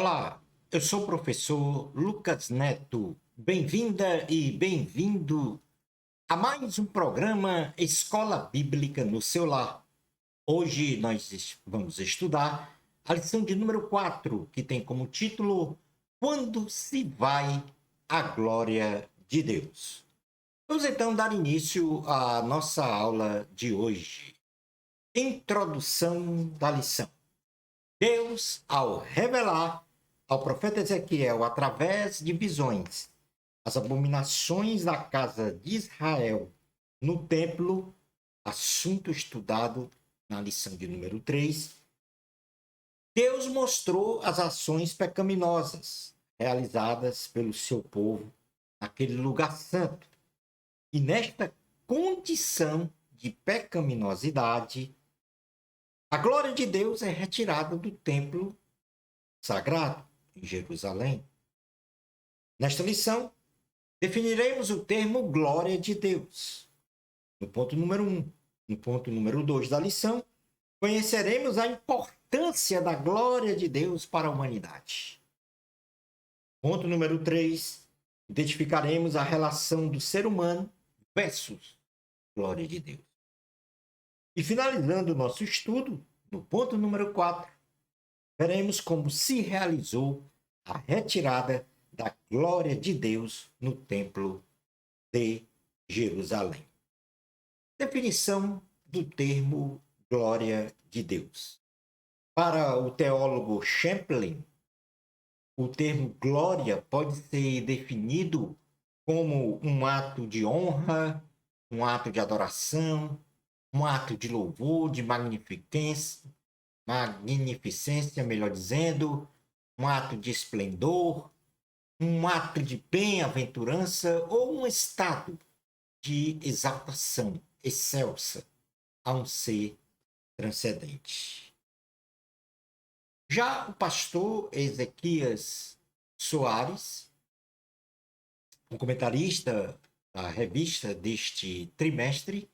Olá, eu sou o professor Lucas Neto. Bem-vinda e bem-vindo a mais um programa Escola Bíblica no seu lar. Hoje nós vamos estudar a lição de número 4, que tem como título Quando se vai a glória de Deus. Vamos então dar início à nossa aula de hoje. Introdução da lição. Deus, ao revelar ao profeta Ezequiel, através de visões, as abominações da casa de Israel no templo, assunto estudado na lição de número 3, Deus mostrou as ações pecaminosas realizadas pelo seu povo naquele lugar santo. E nesta condição de pecaminosidade, a glória de Deus é retirada do templo sagrado em Jerusalém. Nesta lição, definiremos o termo glória de Deus. No ponto número 1. No ponto número 2 da lição, conheceremos a importância da glória de Deus para a humanidade. Ponto número 3. Identificaremos a relação do ser humano versus glória de Deus. E finalizando o nosso estudo, no ponto número 4, veremos como se realizou a retirada da glória de Deus no templo de Jerusalém. Definição do termo glória de Deus. Para o teólogo Champlin, o termo glória pode ser definido como um ato de honra, um ato de adoração, um ato de louvor, de magnificência, melhor dizendo, um ato de esplendor, um ato de bem-aventurança ou um estado de exaltação excelsa a um ser transcendente. Já o pastor Ezequias Soares, um comentarista da revista deste trimestre,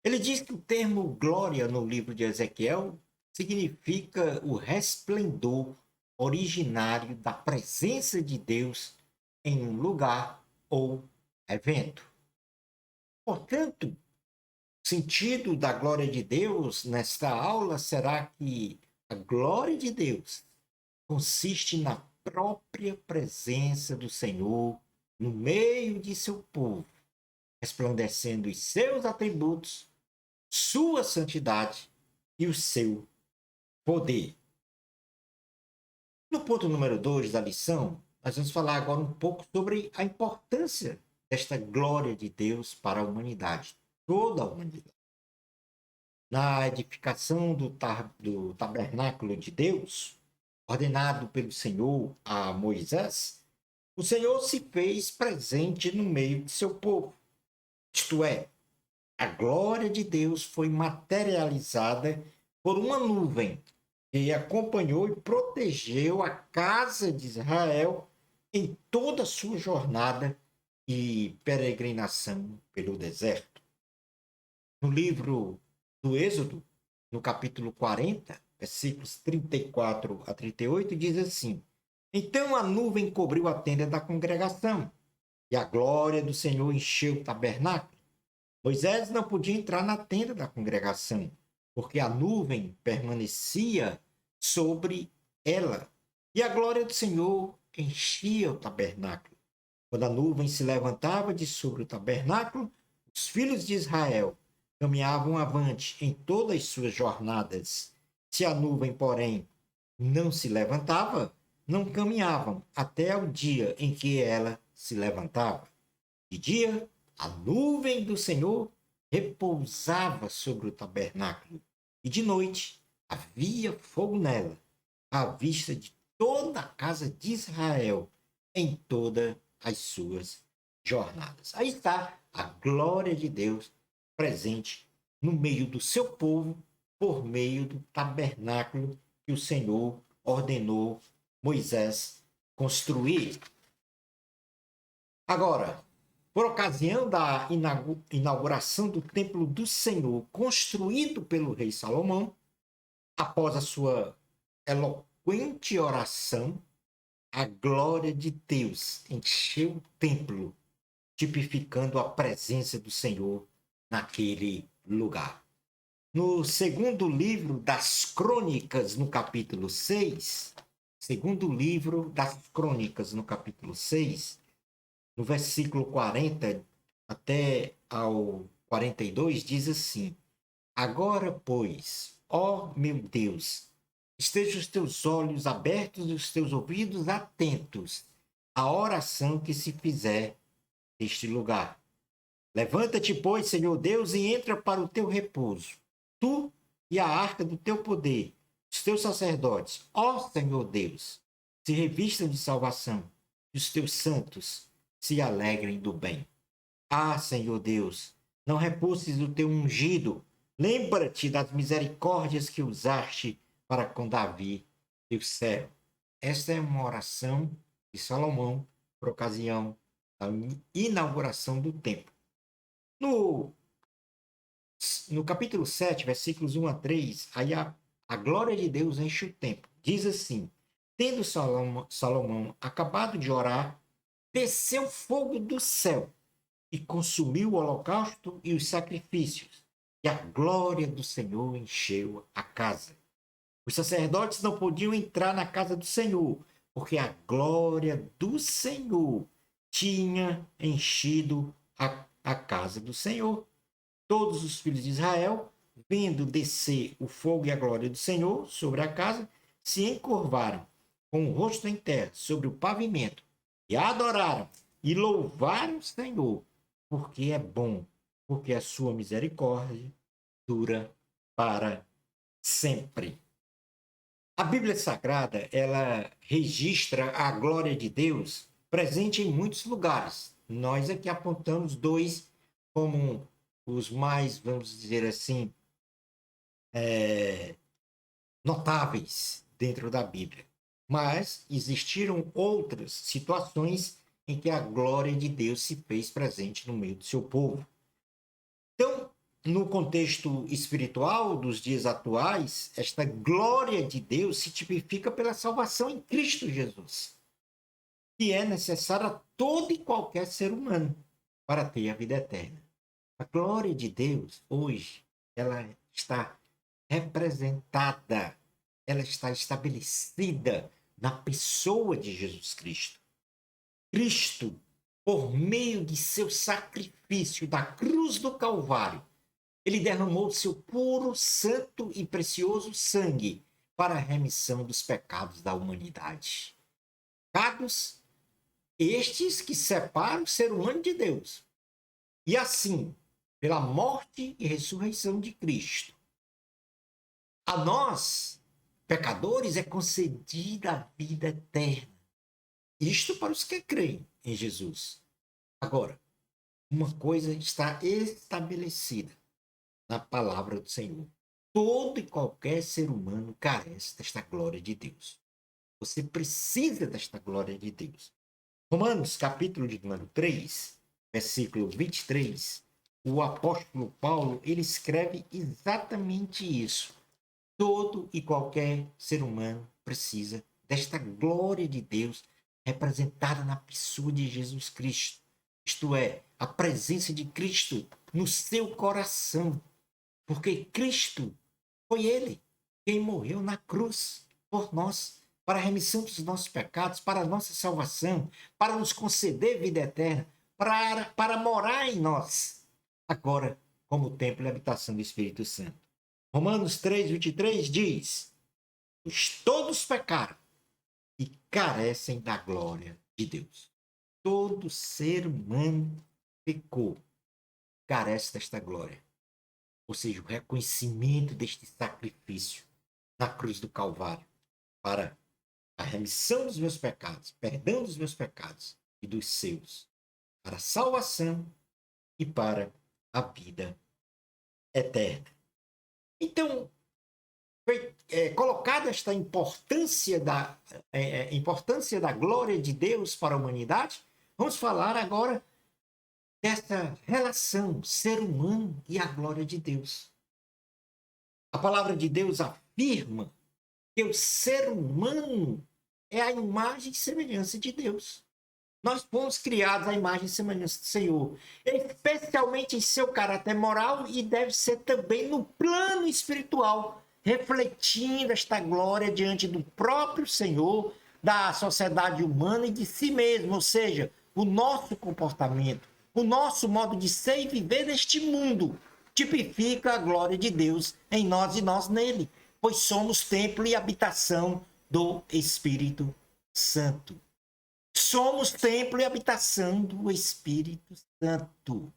ele diz que o termo glória no livro de Ezequiel significa o resplendor originário da presença de Deus em um lugar ou evento. Portanto, o sentido da glória de Deus nesta aula será que a glória de Deus consiste na própria presença do Senhor no meio de seu povo, resplandecendo os seus atributos, sua santidade e o seu poder. No ponto número 2 da lição, nós vamos falar agora um pouco sobre a importância desta glória de Deus para a humanidade, toda a humanidade. Na edificação do tabernáculo de Deus, ordenado pelo Senhor a Moisés, o Senhor se fez presente no meio de seu povo. Isto é, a glória de Deus foi materializada por uma nuvem que acompanhou e protegeu a casa de Israel em toda a sua jornada e peregrinação pelo deserto. No livro do Êxodo, no capítulo 40, versículos 34 a 38, diz assim: Então a nuvem cobriu a tenda da congregação, e a glória do Senhor encheu o tabernáculo. Moisés não podia entrar na tenda da congregação, porque a nuvem permanecia sobre ela, e a glória do Senhor enchia o tabernáculo. Quando a nuvem se levantava de sobre o tabernáculo, os filhos de Israel caminhavam avante em todas as suas jornadas. Se a nuvem, porém, não se levantava, não caminhavam até o dia em que ela se levantava. De dia, a nuvem do Senhor repousava sobre o tabernáculo, e de noite havia fogo nela, à vista de toda a casa de Israel, em todas as suas jornadas. Aí está a glória de Deus presente no meio do seu povo, por meio do tabernáculo que o Senhor ordenou Moisés construir. Agora, por ocasião da inauguração do templo do Senhor, construído pelo rei Salomão, após a sua frequente oração, a glória de Deus encheu o templo, tipificando a presença do Senhor naquele lugar. No segundo livro das Crônicas, no capítulo 6, segundo livro das Crônicas, no capítulo 6, no versículo 40 até ao 42, diz assim: Agora, pois, ó meu Deus, estejam os teus olhos abertos e os teus ouvidos atentos à oração que se fizer neste lugar. Levanta-te, pois, Senhor Deus, e entra para o teu repouso, tu e a arca do teu poder, os teus sacerdotes, ó Senhor Deus, se revistam de salvação, e os teus santos se alegrem do bem. Ah, Senhor Deus, não repulses o teu ungido, lembra-te das misericórdias que usaste para com Davi, teu servo. Esta é uma oração de Salomão por ocasião da inauguração do templo. No capítulo 7, versículos 1 a 3, aí a glória de Deus enche o templo. Diz assim: Tendo Salomão acabado de orar, desceu fogo do céu e consumiu o holocausto e os sacrifícios, e a glória do Senhor encheu a casa. Os sacerdotes não podiam entrar na casa do Senhor, porque a glória do Senhor tinha enchido a casa do Senhor. Todos os filhos de Israel, vendo descer o fogo e a glória do Senhor sobre a casa, se encurvaram com o rosto em terra sobre o pavimento e adoraram e louvaram o Senhor, porque é bom, porque a sua misericórdia dura para sempre. A Bíblia Sagrada, ela registra a glória de Deus presente em muitos lugares. Nós aqui apontamos dois como os mais, vamos dizer assim, notáveis dentro da Bíblia. Mas existiram outras situações em que a glória de Deus se fez presente no meio do seu povo. Então, no contexto espiritual dos dias atuais, esta glória de Deus se tipifica pela salvação em Cristo Jesus, que é necessária a todo e qualquer ser humano para ter a vida eterna. A glória de Deus, hoje, ela está representada, ela está estabelecida na pessoa de Jesus Cristo. Cristo, por meio de seu sacrifício da cruz do Calvário, ele derramou seu puro, santo e precioso sangue para a remissão dos pecados da humanidade. Pecados estes que separam o ser humano de Deus. E assim, pela morte e ressurreição de Cristo, a nós, pecadores, é concedida a vida eterna. Isto para os que creem em Jesus. Agora, uma coisa está estabelecida na palavra do Senhor. Todo e qualquer ser humano carece desta glória de Deus. Você precisa desta glória de Deus. Romanos, capítulo de número 3, versículo 23, o apóstolo Paulo, ele escreve exatamente isso. Todo e qualquer ser humano precisa desta glória de Deus representada na pessoa de Jesus Cristo. Isto é, a presença de Cristo no seu coração. Porque Cristo foi Ele quem morreu na cruz por nós, para a remissão dos nossos pecados, para a nossa salvação, para nos conceder vida eterna, para morar em nós, agora como templo e habitação do Espírito Santo. Romanos 3, 23 diz: Os todos pecaram e carecem da glória de Deus. Todo ser humano pecou, carece desta glória. Ou seja, o reconhecimento deste sacrifício na cruz do Calvário para a remissão dos meus pecados, perdão dos meus pecados e dos seus, para a salvação e para a vida eterna. Então, foi colocada esta importância da glória de Deus para a humanidade. Vamos falar agora dessa relação ser humano e a glória de Deus. A palavra de Deus afirma que o ser humano é a imagem e semelhança de Deus. Nós fomos criados à imagem e semelhança do Senhor, especialmente em seu caráter moral e deve ser também no plano espiritual, refletindo esta glória diante do próprio Senhor, da sociedade humana e de si mesmo, ou seja, o nosso comportamento, o nosso modo de ser e viver neste mundo tipifica a glória de Deus em nós e nós nele, pois somos templo e habitação do Espírito Santo. Somos templo e habitação do Espírito Santo.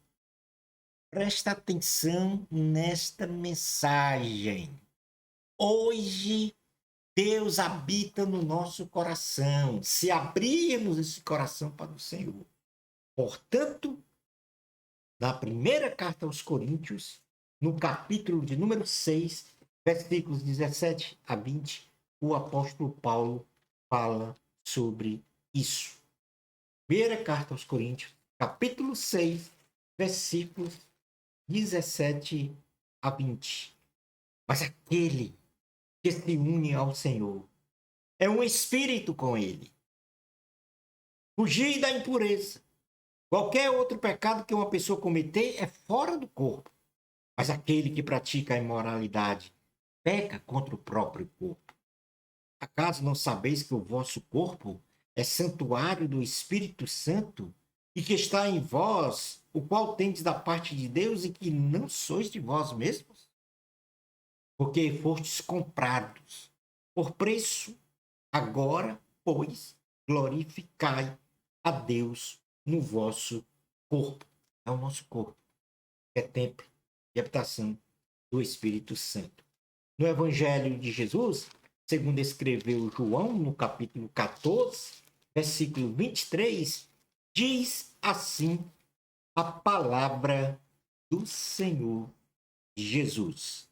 Presta atenção nesta mensagem. Hoje, Deus habita no nosso coração, se abrirmos esse coração para o Senhor. Portanto, na primeira carta aos Coríntios, no capítulo de número 6, versículos 17 a 20, o apóstolo Paulo fala sobre isso. Primeira carta aos Coríntios, capítulo 6, versículos 17 a 20. Mas aquele que se une ao Senhor é um espírito com ele. Fugir da impureza. Qualquer outro pecado que uma pessoa cometer é fora do corpo. Mas aquele que pratica a imoralidade peca contra o próprio corpo. Acaso não sabeis que o vosso corpo é santuário do Espírito Santo e que está em vós, o qual tendes da parte de Deus e que não sois de vós mesmos? Porque fostes comprados por preço, agora, pois, glorificai a Deus no vosso corpo. É o nosso corpo, é templo e habitação do Espírito Santo. No Evangelho de Jesus, segundo escreveu João, no capítulo 14, versículo 23, diz assim a palavra do Senhor Jesus.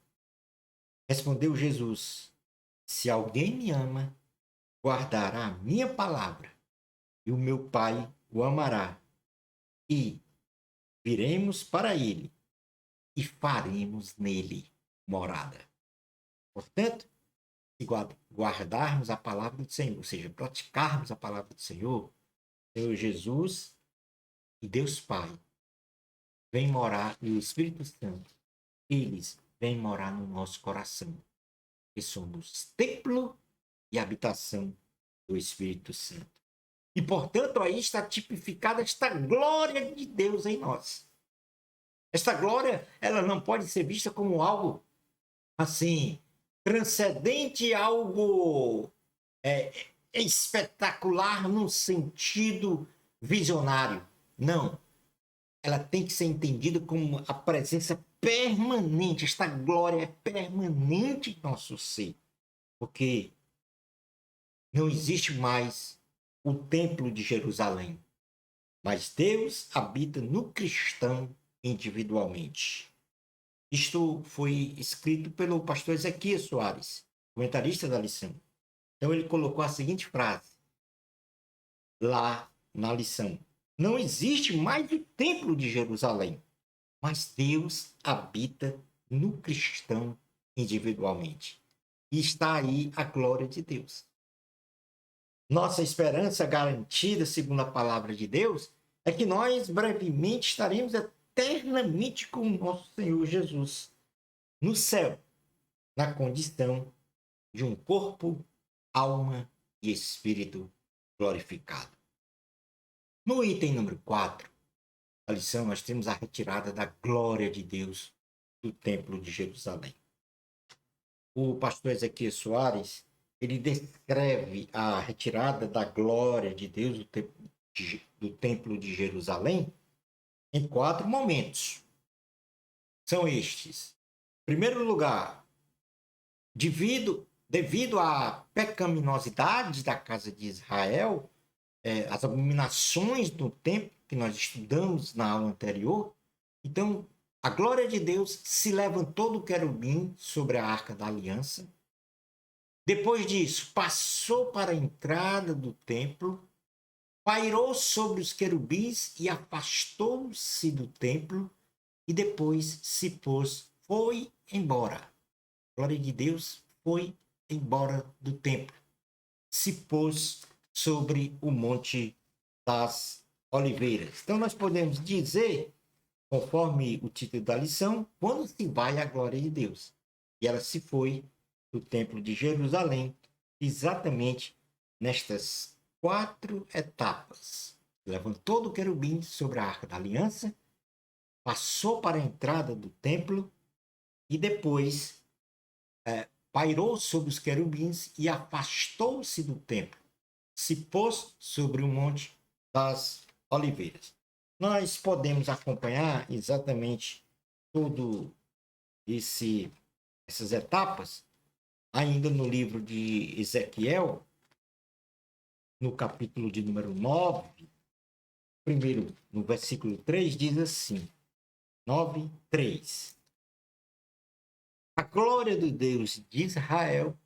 Respondeu Jesus: se alguém me ama, guardará a minha palavra, e o meu Pai o amará, e viremos para ele e faremos nele morada. Portanto, se guardarmos a palavra do Senhor, ou seja, praticarmos a palavra do Senhor, Senhor Jesus e Deus Pai vem morar, e o Espírito Santo, eles vêm morar no nosso coração, que somos templo e habitação do Espírito Santo. E, portanto, aí está tipificada esta glória de Deus em nós. Esta glória, ela não pode ser vista como algo assim, transcendente, algo espetacular no sentido visionário. Não. Ela tem que ser entendida como a presença permanente, esta glória é permanente em nosso ser. Porque não existe mais o templo de Jerusalém, mas Deus habita no cristão individualmente. Isto foi escrito pelo pastor Ezequias Soares, comentarista da lição. Então ele colocou a seguinte frase lá na lição: não existe mais o templo de Jerusalém, mas Deus habita no cristão individualmente. E está aí a glória de Deus. Nossa esperança garantida, segundo a palavra de Deus, é que nós brevemente estaremos eternamente com o nosso Senhor Jesus no céu, na condição de um corpo, alma e espírito glorificado. No item número 4 da lição, nós temos a retirada da glória de Deus do Templo de Jerusalém. O pastor Ezequias Soares, ele descreve a retirada da glória de Deus do Templo de Jerusalém em 4 momentos. São estes. Em primeiro lugar, devido à pecaminosidade da casa de Israel, as abominações do templo que nós estudamos na aula anterior, então a glória de Deus se levantou do querubim sobre a arca da aliança. Depois disso, passou para a entrada do templo, pairou sobre os querubins e afastou-se do templo, e depois se pôs, foi embora. A glória de Deus foi embora do templo, se pôs sobre o Monte das Oliveiras. Então, nós podemos dizer, conforme o título da lição, quando se vai a glória de Deus. E ela se foi do templo de Jerusalém, exatamente nestas 4 etapas. Levantou do querubim sobre a Arca da Aliança, passou para a entrada do templo e depois pairou sobre os querubins e afastou-se do templo. Se pôs sobre o Monte das Oliveiras. Nós podemos acompanhar exatamente tudo essas etapas ainda no livro de Ezequiel, no capítulo de número 9, primeiro no versículo 3, diz assim, 9:3. A glória do Deus de Israel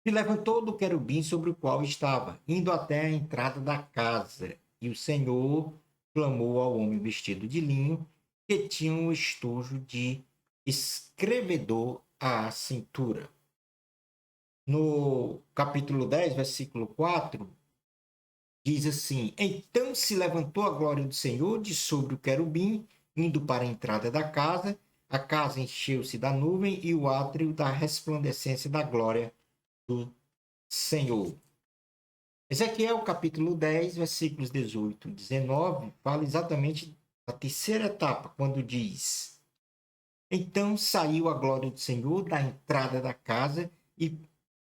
se levantou do querubim sobre o qual estava, indo até a entrada da casa, e o Senhor clamou ao homem vestido de linho, que tinha um estojo de escrevedor à cintura. No capítulo 10, versículo 4, diz assim: Então se levantou a glória do Senhor de sobre o querubim, indo para a entrada da casa. A casa encheu-se da nuvem e o átrio da resplandecência da glória do Senhor. Ezequiel capítulo 10, versículos 18 e 19, fala exatamente da terceira etapa, quando diz: Então saiu a glória do Senhor da entrada da casa e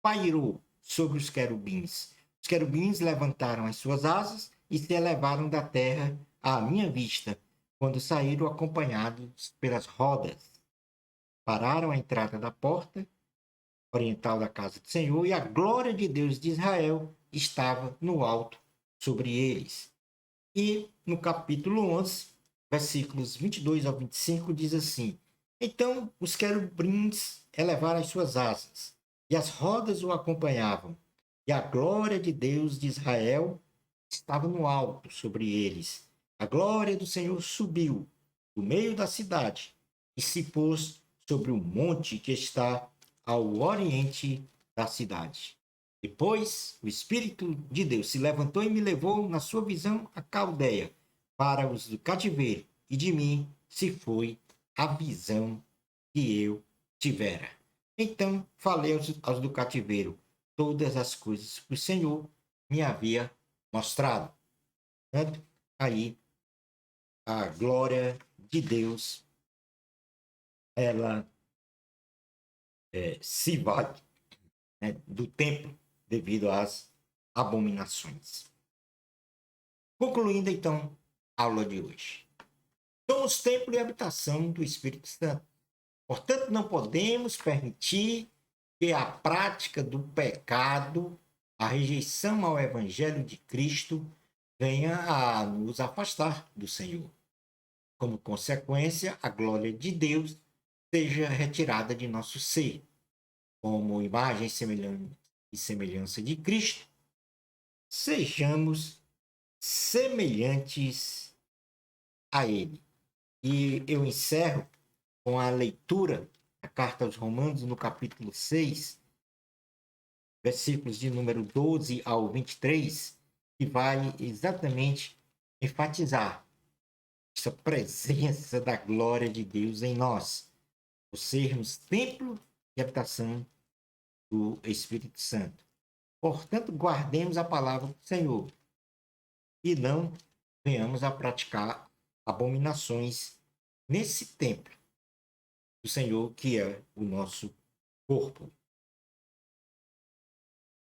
pairou sobre os querubins. Os querubins levantaram as suas asas e se elevaram da terra à minha vista, quando saíram acompanhados pelas rodas. Pararam à entrada da porta oriental da casa do Senhor, e a glória de Deus de Israel estava no alto sobre eles. E no capítulo 11, versículos 22 ao 25, diz assim: Então os querubins elevaram as suas asas, e as rodas o acompanhavam, e a glória de Deus de Israel estava no alto sobre eles. A glória do Senhor subiu do meio da cidade e se pôs sobre o monte que está ao oriente da cidade. Depois, o Espírito de Deus se levantou e me levou, na sua visão, a Caldeia, para os do cativeiro, e de mim se foi a visão que eu tivera. Então falei aos do cativeiro todas as coisas que o Senhor me havia mostrado. Certo? Aí a glória de Deus, ela se vai, né, do templo devido às abominações. Concluindo então a aula de hoje. Somos templo e habitação do Espírito Santo. Portanto, não podemos permitir que a prática do pecado, a rejeição ao Evangelho de Cristo, venha a nos afastar do Senhor. Como consequência, a glória de Deus seja retirada de nosso ser. Como imagem e semelhança de Cristo, sejamos semelhantes a Ele. E eu encerro com a leitura da carta aos Romanos, no capítulo 6, versículos de número 12 ao 23, que vai exatamente enfatizar essa presença da glória de Deus em nós, por sermos templo e habitação do Espírito Santo. Portanto, guardemos a palavra do Senhor e não venhamos a praticar abominações nesse templo do Senhor, que é o nosso corpo.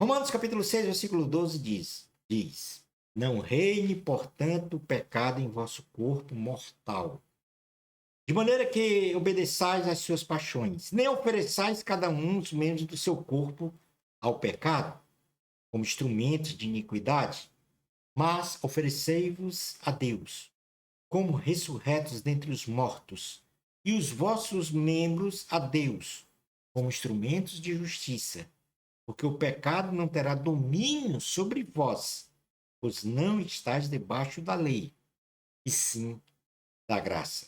Romanos capítulo 6, versículo 12 diz: Não reine, portanto, o pecado em vosso corpo mortal, de maneira que obedeçais às suas paixões, nem ofereçais cada um os membros do seu corpo ao pecado, como instrumentos de iniquidade, mas oferecei-vos a Deus, como ressurretos dentre os mortos, e os vossos membros a Deus, como instrumentos de justiça, porque o pecado não terá domínio sobre vós, pois não estáis debaixo da lei, e sim da graça.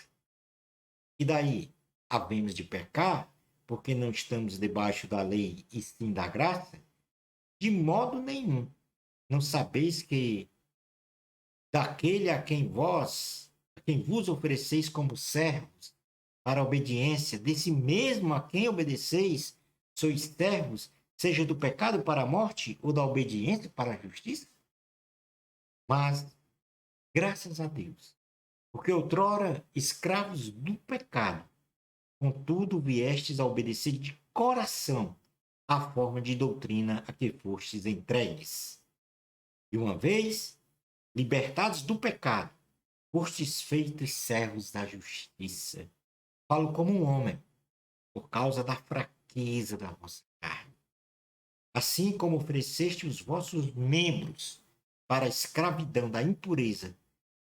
E daí, havemos de pecar, porque não estamos debaixo da lei e sim da graça? De modo nenhum. Não sabeis que daquele a quem vos ofereceis como servos para a obediência, desse mesmo a quem obedeceis, sois servos, seja do pecado para a morte ou da obediência para a justiça? Mas, graças a Deus, porque outrora escravos do pecado, contudo viestes a obedecer de coração à forma de doutrina a que fostes entregues. E uma vez libertados do pecado, fostes feitos servos da justiça. Falo como um homem, por causa da fraqueza da vossa carne. Assim como ofereceste os vossos membros para a escravidão da impureza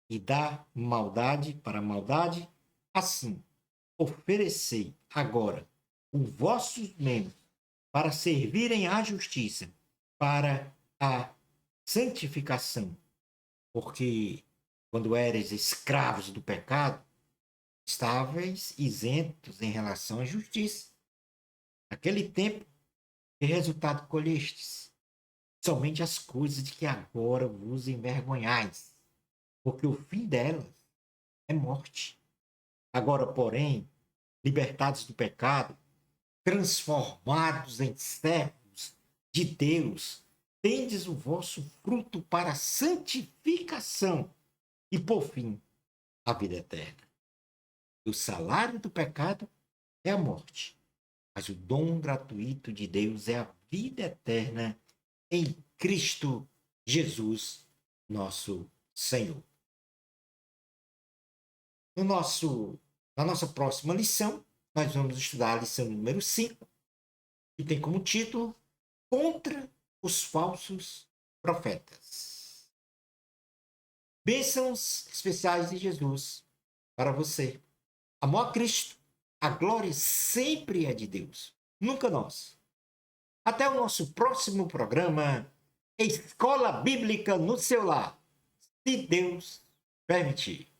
e da maldade para a maldade, assim oferecei agora os vossos membros para servirem à justiça, para a santificação, porque quando eres escravos do pecado, estáveis isentos em relação à justiça. Naquele tempo, que resultado colhestes? Somente as coisas de que agora vos envergonhais, porque o fim delas é morte. Agora, porém, libertados do pecado, transformados em servos de Deus, tendes o vosso fruto para a santificação e, por fim, a vida eterna. O salário do pecado é a morte, mas o dom gratuito de Deus é a vida eterna em Cristo Jesus, nosso Senhor. Na nossa próxima lição, nós vamos estudar a lição número 5, que tem como título Contra os Falsos Profetas. Bênçãos especiais de Jesus para você. Amor a Cristo, a glória sempre é de Deus, nunca nós. Até o nosso próximo programa, Escola Bíblica no seu lar, se Deus permitir.